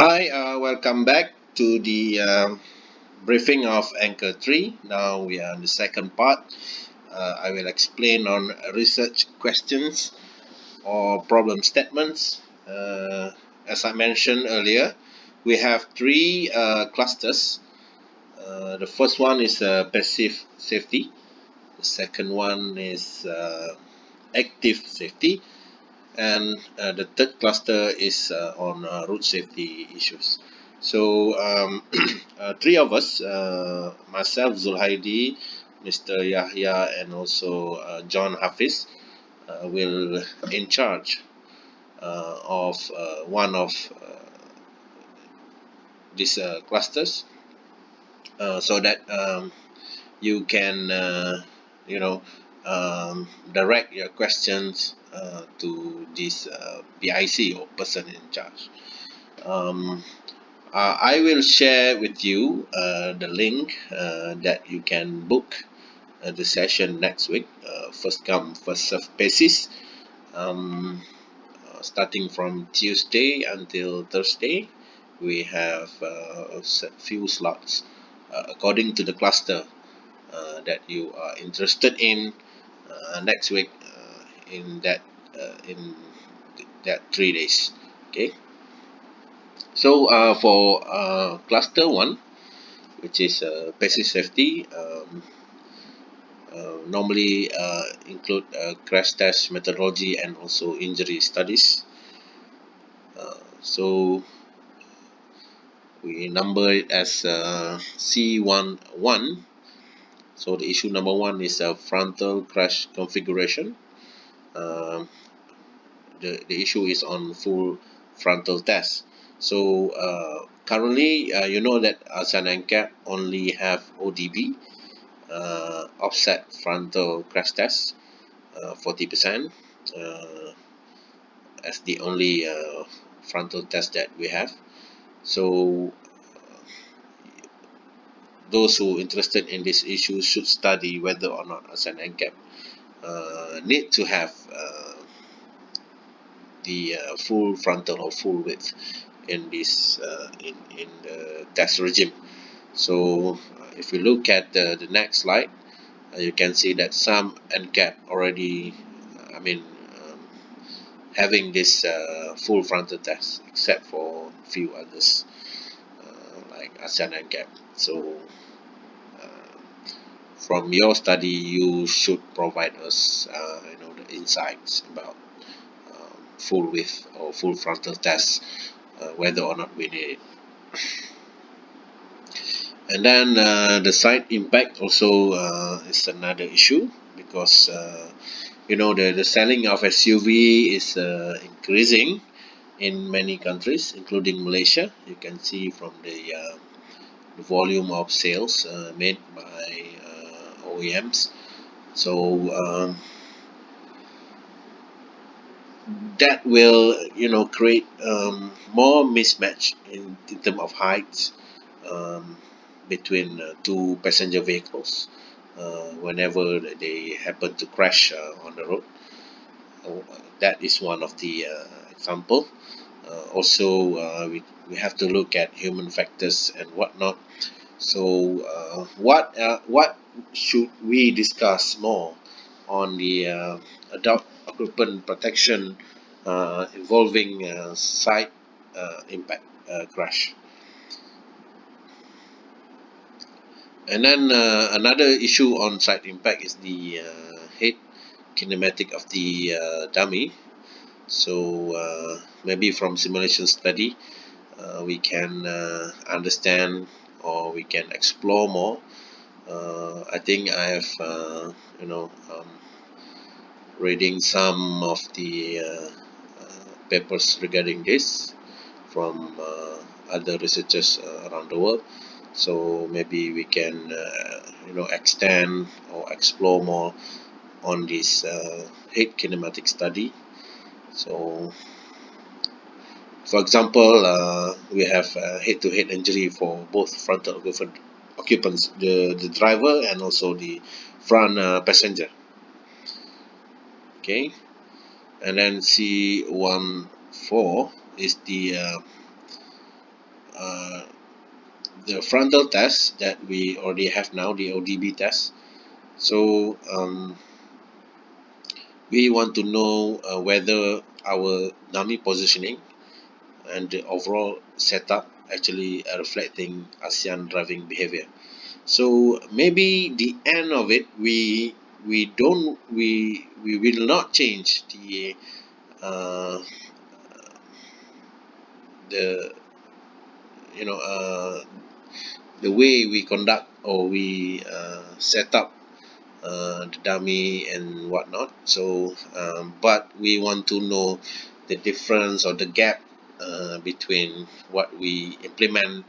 Hi, welcome back to the briefing of Anchor 3. Now we are on the second part. I will explain on research questions or problem statements. As I mentioned earlier, we have three clusters. The first one is passive safety, the second one is active safety, and the third cluster is on road safety issues. So three of us, myself, Zulhaidi, Mr. Yahya, and also John Hafiz, will in charge of one of these clusters, so that you can, you know, direct your questions to this PIC or person in charge. Um, I will share with you the link that you can book the session next week, first come, first serve basis, um, starting from Tuesday until Thursday. We have a few slots according to the cluster that you are interested in next week in that 3 days. Okay. So for cluster one, which is passive safety, normally include crash test methodology and also injury studies. So we number it as C11. So the issue number one is a frontal crash configuration. Um, the issue is on full frontal test. So currently, you know that ASEAN NCAP only have ODB, offset frontal crash test, 40%, as the only frontal test that we have. So those who interested in this issue should study whether or not ASEAN NCAP need to have the full frontal or full width in this in the test regime. So if we look at the next slide, you can see that some NCAP already, I mean, having this full frontal test, except for few others like ASEAN NCAP. So from your study, you should provide us, the insights about full width or full frontal test, whether or not we need it. And then the side impact also is another issue, because the selling of SUV is increasing in many countries, including Malaysia. You can see from the volume of sales made by OEMs. So that will create more mismatch in terms of height, um, between two passenger vehicles whenever they happen to crash on the road. That is one of the example. Also, we have to look at human factors and whatnot. So, what should we discuss more on the adult occupant protection involving side impact crash? And then another issue on side impact is the head kinematic of the dummy. So maybe from simulation study, we can understand, or we can explore more. I think I have, reading some of the papers regarding this from other researchers around the world. So maybe we can, extend or explore more on this head kinematic study. So, for example, we have head-to-head injury for both frontal occupants, the driver and also the front passenger. Okay, and then C14 is the uh, the frontal test that we already have now, the ODB test. So we want to know whether our dummy positioning and the overall setup actually reflecting ASEAN driving behavior. So maybe the end of it, we will not change uh, the you know the way we conduct or we set up the dummy and whatnot. So, but we want to know the difference or the gap between what we implement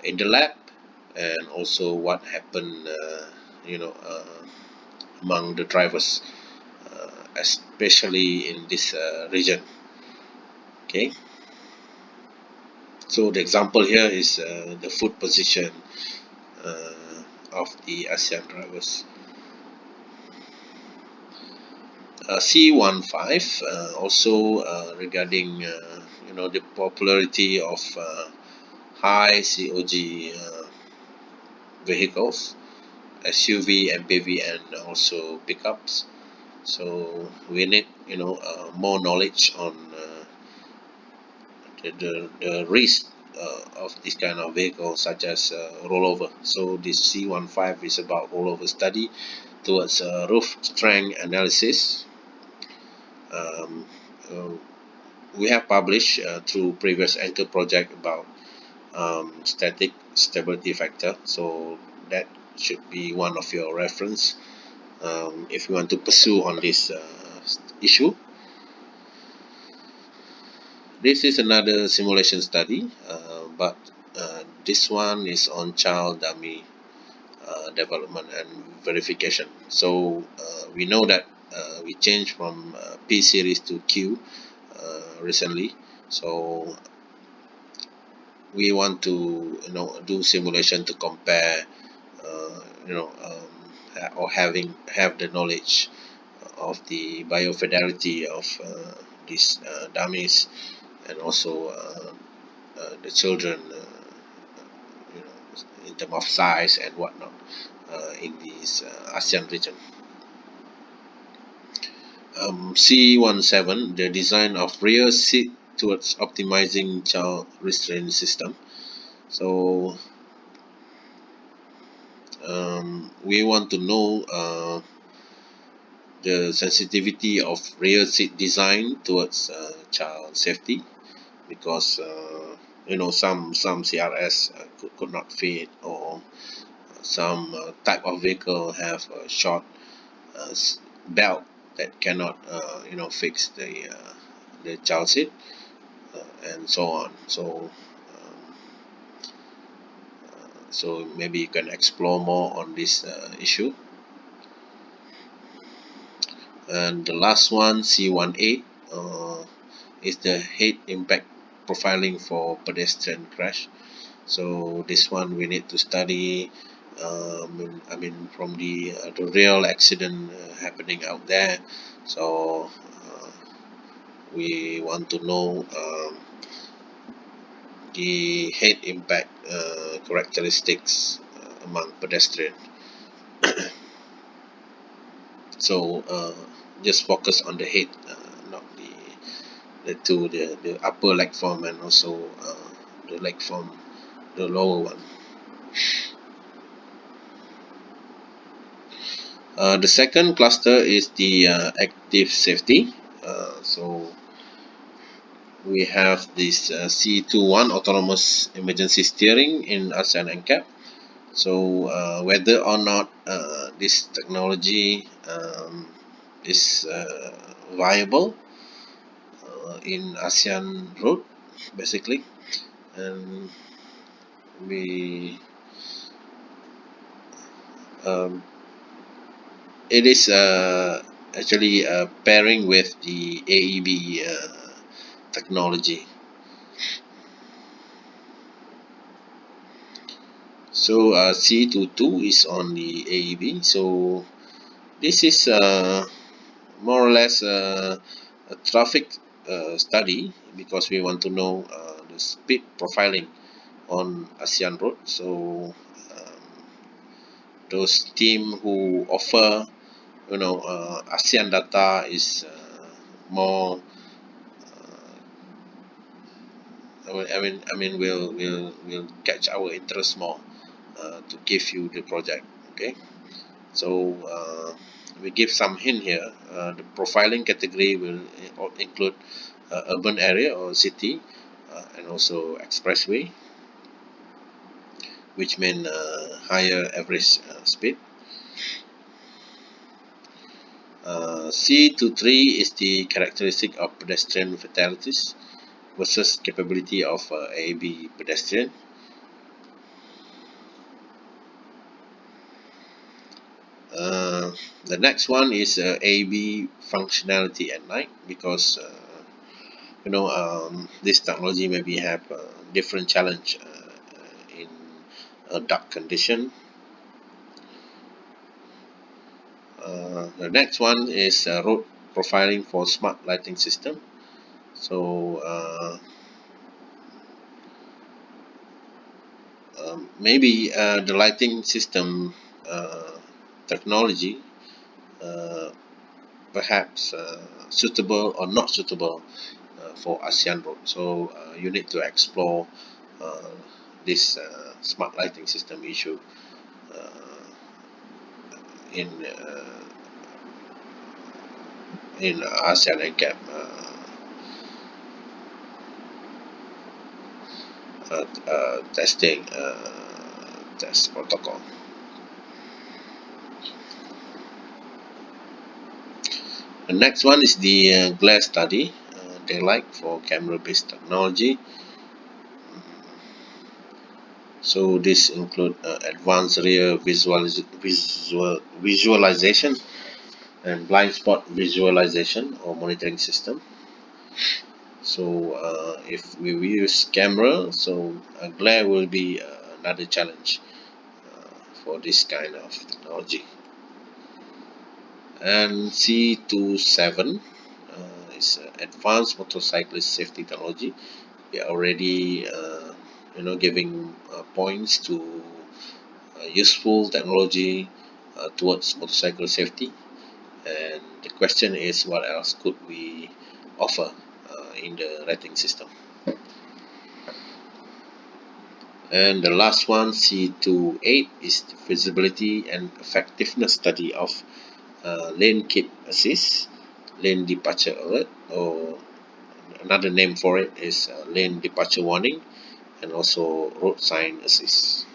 in the lab and also what happened, among the drivers, especially in this region. Okay. So the example here is the foot position of the ASEAN drivers. C15 also regarding the popularity of high COG vehicles, SUV, MPV, and also pickups. So we need more knowledge on the risk of this kind of vehicle, such as rollover. So this C15 is about rollover study towards roof strength analysis. Um, uh, we have published through previous anchor project about static stability factor, so that should be one of your reference if you want to pursue on this issue. This is another simulation study, but this one is on child dummy development and verification. So we know that we changed from P series to Q recently. So we want to do simulation to compare or have the knowledge of the biofidelity of these dummies and also the children, in terms of size and whatnot in this ASEAN region. C17, the design of rear seat towards optimizing child restraint system. So we want to know the sensitivity of rear seat design towards child safety, because some CRS could not fit, or some type of vehicle have a short belt that cannot fix the child seat, and so on. So maybe you can explore more on this issue. And the last one, C18, is the head impact profiling for pedestrian crash. So this one we need to study. From the real accident happening out there. So we want to know the head impact characteristics among pedestrian. So just focus on the head, not the upper leg form, and also the leg form, the lower one. The second cluster is the active safety. So we have this C21 autonomous emergency steering in ASEAN NCAP. So whether or not this technology is viable in ASEAN road, basically, and we um, it is actually pairing with the AEB technology. So C22 is on the AEB. So this is more or less a traffic study, because we want to know the speed profiling on ASEAN Road. So those team who offer ASEAN data is more. Will catch our interest more to give you the project. Okay, so we give some hint here. The profiling category will include urban area or city, and also expressway, which mean higher average speed. C23 is the characteristic of pedestrian fatalities versus capability of AB pedestrian. The next one is AB functionality at night, because this technology maybe have different challenge in a dark condition. The next one is road profiling for smart lighting system. So maybe the lighting system technology uh, perhaps suitable or not suitable for ASEAN Road. So you need to explore uh, this smart lighting system issue uh, in uh, in ASEAN NCAP testing test protocol. The next one is the glare study, daylight for camera-based technology. So this include advanced rear visualization and blind spot visualization or monitoring system. So if we use camera, so glare will be another challenge for this kind of technology. And C27 is advanced motorcyclist safety technology. We are already giving points to useful technology towards motorcycle safety. And the question is, what else could we offer in the rating system? And the last one, C28, is the feasibility and effectiveness study of lane keep assist, lane departure alert, or another name for it is lane departure warning, and also road sign assist.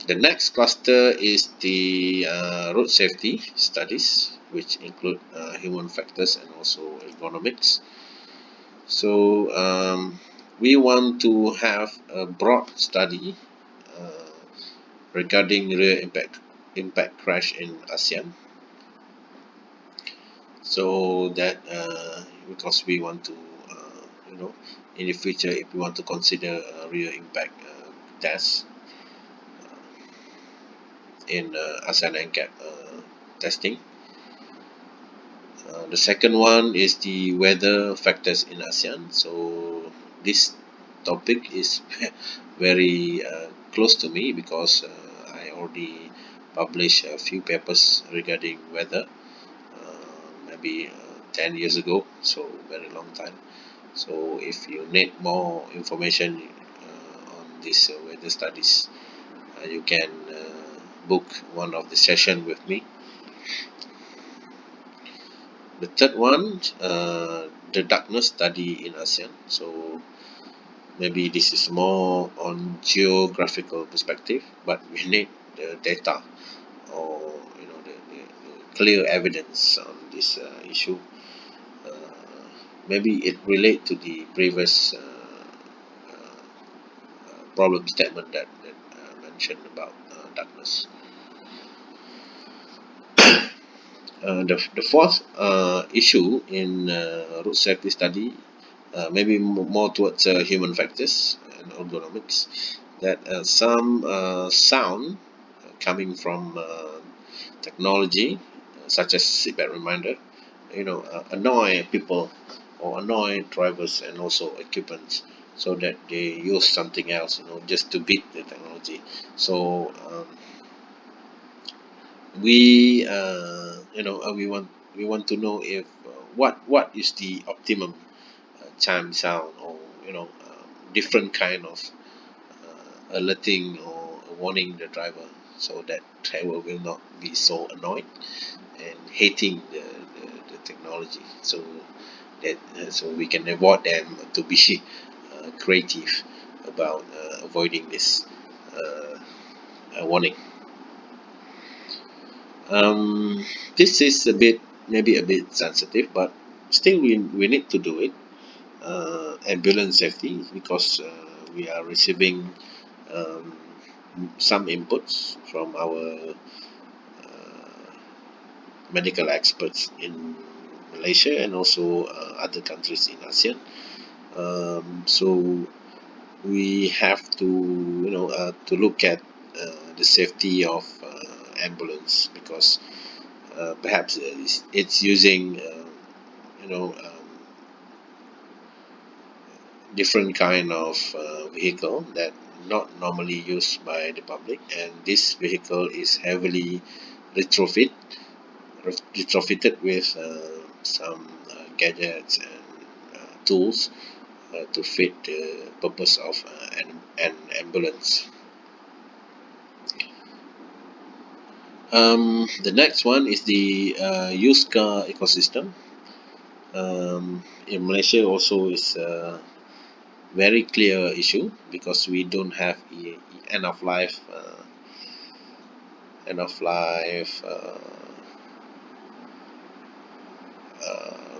The next cluster is the road safety studies, which include human factors and also ergonomics. So we want to have a broad study uh, regarding rear impact crash in ASEAN. So that because we want to in the future, if we want to consider rear impact tests in ASEAN NCAP testing. The second one is the weather factors in ASEAN. So this topic is very close to me, because I already published a few papers regarding weather, maybe 10 years ago, so very long time. So if you need more information on this weather studies, you can book one of the session with me. The third one, the darkness study in ASEAN. So maybe this is more on geographical perspective, but we need the data, or the clear evidence on this issue. Uh, Maybe it relate to the previous problem statement that mentioned about darkness. The fourth issue in road safety study, maybe more towards human factors and ergonomics, that some sound coming from technology, such as seatbelt reminder, annoy people or annoy drivers and also occupants, so that they use something else, just to beat the technology. So we want to know if what is the optimum chime sound, or different kind of alerting or warning the driver, so that driver will not be so annoyed and hating the technology, so we can avoid them to be creative about avoiding this uh, warning. um, this is maybe a bit sensitive, but still we need to do it. Ambulance safety, because we are receiving um, some inputs from our medical experts in Malaysia and also other countries in ASEAN. So we have to look at the safety of ambulance, because perhaps it's using different kind of vehicle that not normally used by the public, and this vehicle is heavily retrofit retrofitted with some gadgets and tools to fit the purpose of an ambulance. The next one is the used car ecosystem. In Malaysia also is a very clear issue, because we don't have end of life end of life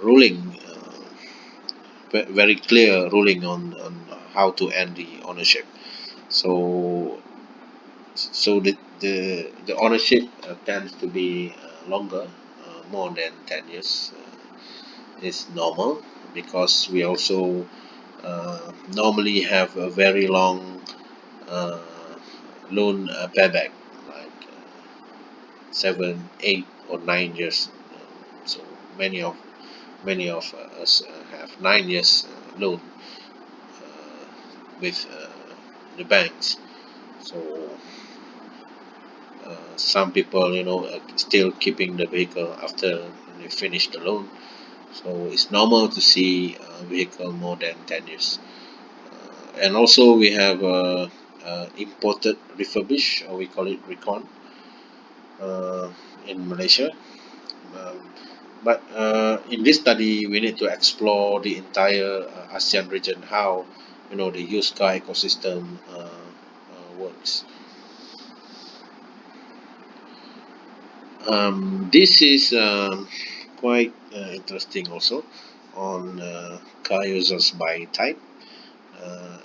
ruling, very clear ruling on how to end the ownership. So the ownership tends to be longer, more than 10 years is normal, because we also normally have a very long uh, loan payback, like 7, 8, or 9 years. So many of us have 9 years loan with the banks. So some people, still keeping the vehicle after they finish the loan. So it's normal to see a vehicle more than 10 years. And also we have imported refurbished, or we call it recon, uh, in Malaysia. Um, but in this study, we need to explore the entire ASEAN region, how the used car ecosystem works. This is quite interesting also, on car users by type, uh,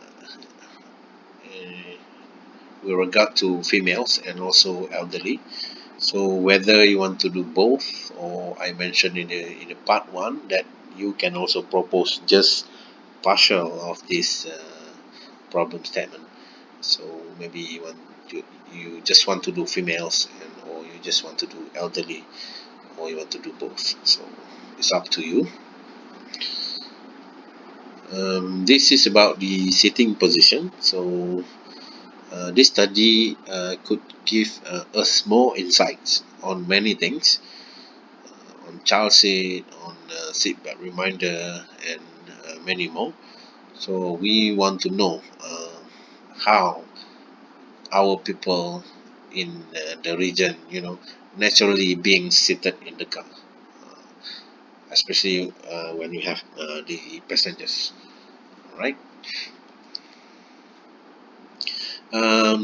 with regard to females and also elderly. So whether you want to do both, or I mentioned in the part one that you can also propose just partial of this problem statement. So maybe you just want to do females, or you just want to do elderly, or you want to do both. So it's up to you. This is about the sitting position. So this study could give us more insights on many things, on child seat, on seatbelt reminder, and many more. So we want to know how our people in the region, naturally being seated in the car, especially when you have the passengers, right?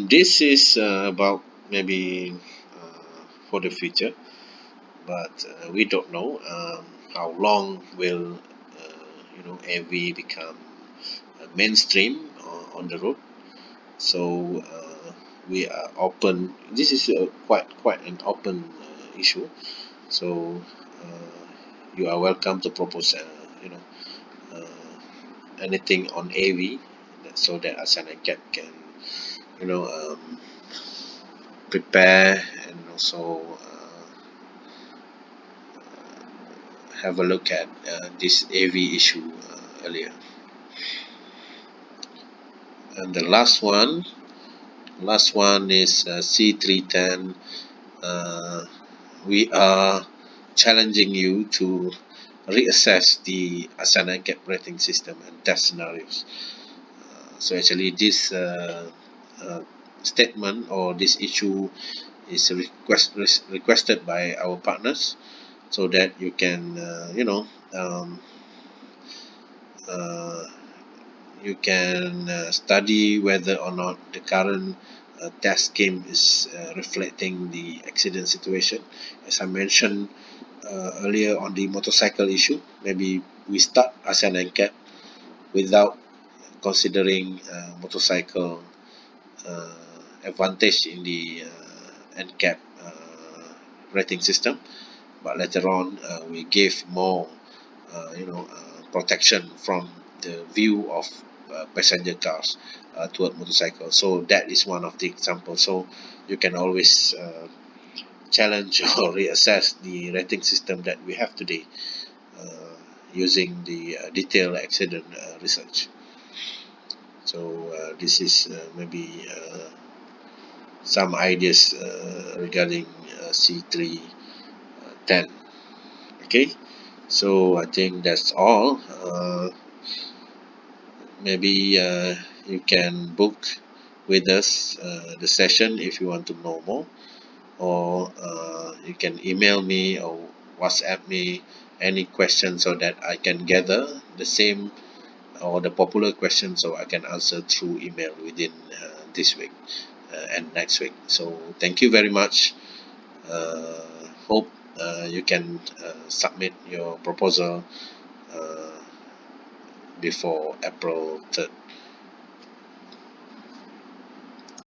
This is about maybe for the future, but we don't know how long will AV become mainstream on the road. So we are open. This is quite an open issue. So you are welcome to propose anything on AV, so that ASEAN can you know um, prepare, and also have a look at this AV issue earlier. And the last one is C310. We are challenging you to reassess the ASEAN NCAP rating system and test scenarios. So actually this statement or this issue is requested by our partners, so that you can uh, you can study whether or not the current test scheme is reflecting the accident situation. As I mentioned earlier on the motorcycle issue, maybe we start ASEAN NCAP without considering motorcycle uh, advantage in the NCAP rating system, but later on we gave more protection from the view of passenger cars toward motorcycles. So that is one of the examples. So you can always challenge or reassess the rating system that we have today using the detailed accident research. So this is maybe some ideas regarding C310. Okay, so I think that's all. Maybe you can book with us the session if you want to know more, or you can email me or WhatsApp me any questions so that I can gather the same or the popular questions so I can answer through email within this week and next week. So thank you very much. Hope you can submit your proposal uh, before April 3rd.